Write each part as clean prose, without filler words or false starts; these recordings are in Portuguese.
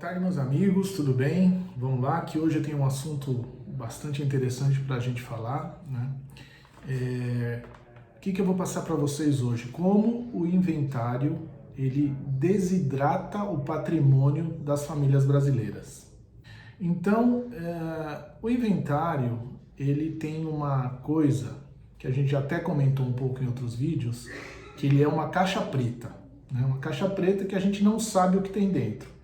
tarde, meus amigos, tudo bem? Vamos lá, que hoje eu tenho um assunto bastante interessante para a gente falar, né? O que eu vou passar para vocês hoje? Como o inventário ele desidrata o patrimônio das famílias brasileiras. Então, o inventário ele tem uma coisa que a gente já até comentou um pouco em outros vídeos, que ele é uma caixa preta, né? Uma caixa preta que a gente não sabe o que tem dentro.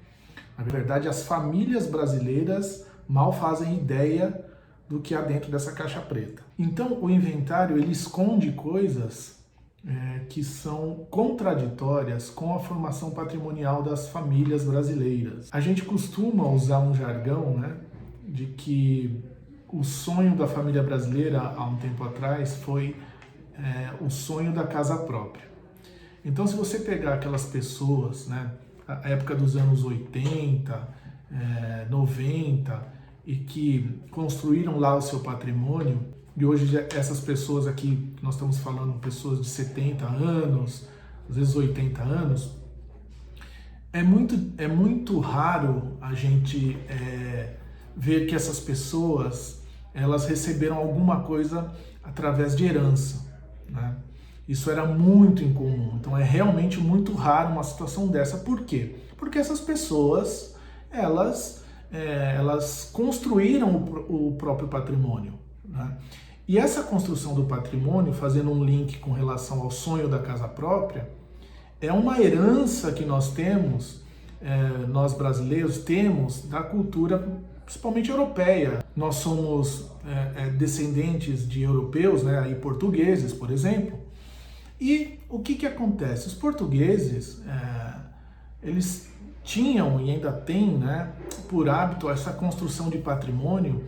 Na verdade, as famílias brasileiras mal fazem ideia do que há dentro dessa caixa preta. Então, o inventário ele esconde coisas que são contraditórias com a formação patrimonial das famílias brasileiras. A gente costuma usar um jargão, né, de que o sonho da família brasileira há um tempo atrás foi o sonho da casa própria. Então, se você pegar aquelas pessoas, né, a época dos anos 80, 90, e que construíram lá o seu patrimônio, e hoje essas pessoas aqui, nós estamos falando pessoas de 70 anos, às vezes 80 anos, é muito raro a gente ver que essas pessoas elas receberam alguma coisa através de herança, né? Isso era muito incomum, então é realmente muito raro uma situação dessa. Por quê? Porque essas pessoas, elas construíram o próprio patrimônio, né? E essa construção do patrimônio, fazendo um link com relação ao sonho da casa própria, é uma herança que nós temos, nós brasileiros temos, da cultura principalmente europeia. Nós somos descendentes de europeus, né, e portugueses, por exemplo. E o que acontece? Os portugueses, eles tinham e ainda têm, né, por hábito essa construção de patrimônio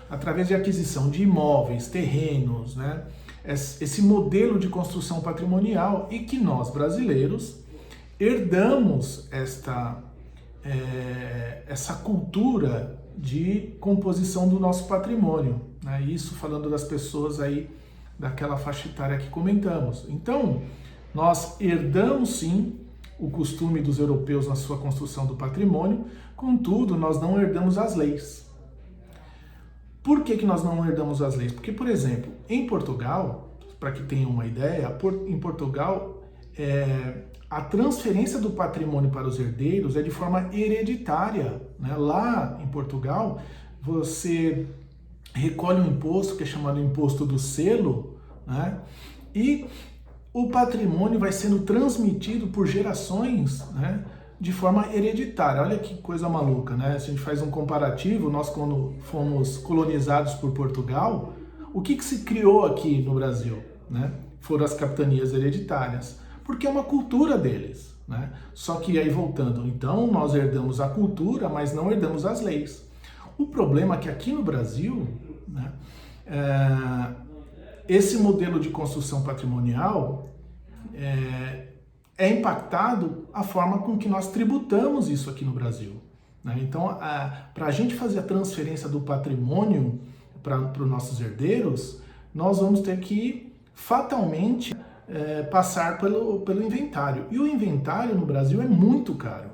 através de aquisição de imóveis, terrenos, né, esse modelo de construção patrimonial, e que nós brasileiros herdamos essa cultura de composição do nosso patrimônio, né? Isso falando das pessoas aí daquela faixa etária que comentamos. Então, nós herdamos sim o costume dos europeus na sua construção do patrimônio, contudo, nós não herdamos as leis. Por que nós não herdamos as leis? Porque, por exemplo, em Portugal, para que tenham uma ideia, em Portugal, a transferência do patrimônio para os herdeiros é de forma hereditária, né? Lá em Portugal, você recolhe um imposto que é chamado imposto do selo, né? E o patrimônio vai sendo transmitido por gerações, né, de forma hereditária. Olha que coisa maluca, né? Se a gente faz um comparativo, nós quando fomos colonizados por Portugal, o que se criou aqui no Brasil, né? Foram as capitanias hereditárias, porque é uma cultura deles, né? Só que aí voltando, então nós herdamos a cultura, mas não herdamos as leis. O problema é que aqui no Brasil, né, esse modelo de construção patrimonial é impactado a forma com que nós tributamos isso aqui no Brasil, né? Então, para a gente fazer a transferência do patrimônio para os nossos herdeiros, nós vamos ter que fatalmente passar pelo inventário. E o inventário no Brasil é muito caro,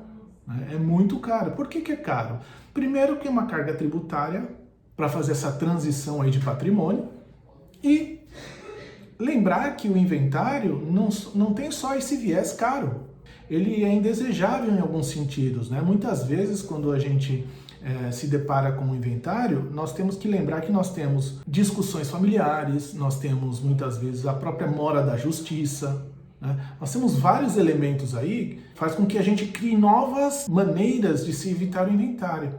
né? É muito caro. Por que é caro? Primeiro que é uma carga tributária para fazer essa transição aí de patrimônio, e lembrar que o inventário não tem só esse viés caro, ele é indesejável em alguns sentidos, né? Muitas vezes, quando a gente se depara com o inventário, nós temos que lembrar que nós temos discussões familiares, nós temos muitas vezes a própria mora da justiça, né? Nós temos vários elementos aí que faz com que a gente crie novas maneiras de se evitar o inventário.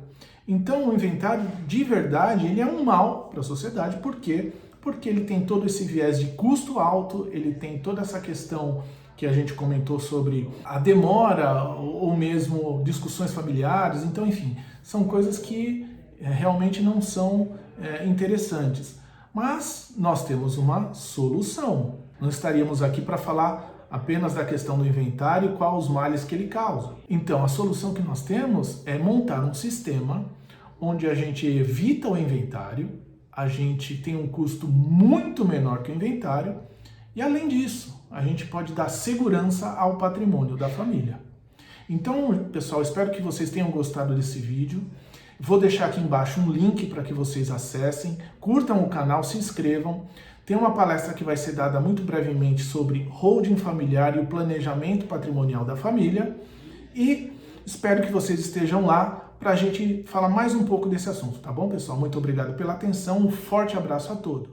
Então, o inventário, de verdade, ele é um mal para a sociedade. Por quê? Porque ele tem todo esse viés de custo alto, ele tem toda essa questão que a gente comentou sobre a demora ou mesmo discussões familiares. Então, enfim, são coisas que realmente não são interessantes. Mas nós temos uma solução. Não estaríamos aqui para falar apenas da questão do inventário e quais os males que ele causa. Então, a solução que nós temos é montar um sistema onde a gente evita o inventário, a gente tem um custo muito menor que o inventário, e além disso, a gente pode dar segurança ao patrimônio da família. Então, pessoal, espero que vocês tenham gostado desse vídeo. Vou deixar aqui embaixo um link para que vocês acessem, curtam o canal, se inscrevam. Tem uma palestra que vai ser dada muito brevemente sobre holding familiar e o planejamento patrimonial da família. E espero que vocês estejam lá para a gente falar mais um pouco desse assunto, tá bom, pessoal? Muito obrigado pela atenção, um forte abraço a todos.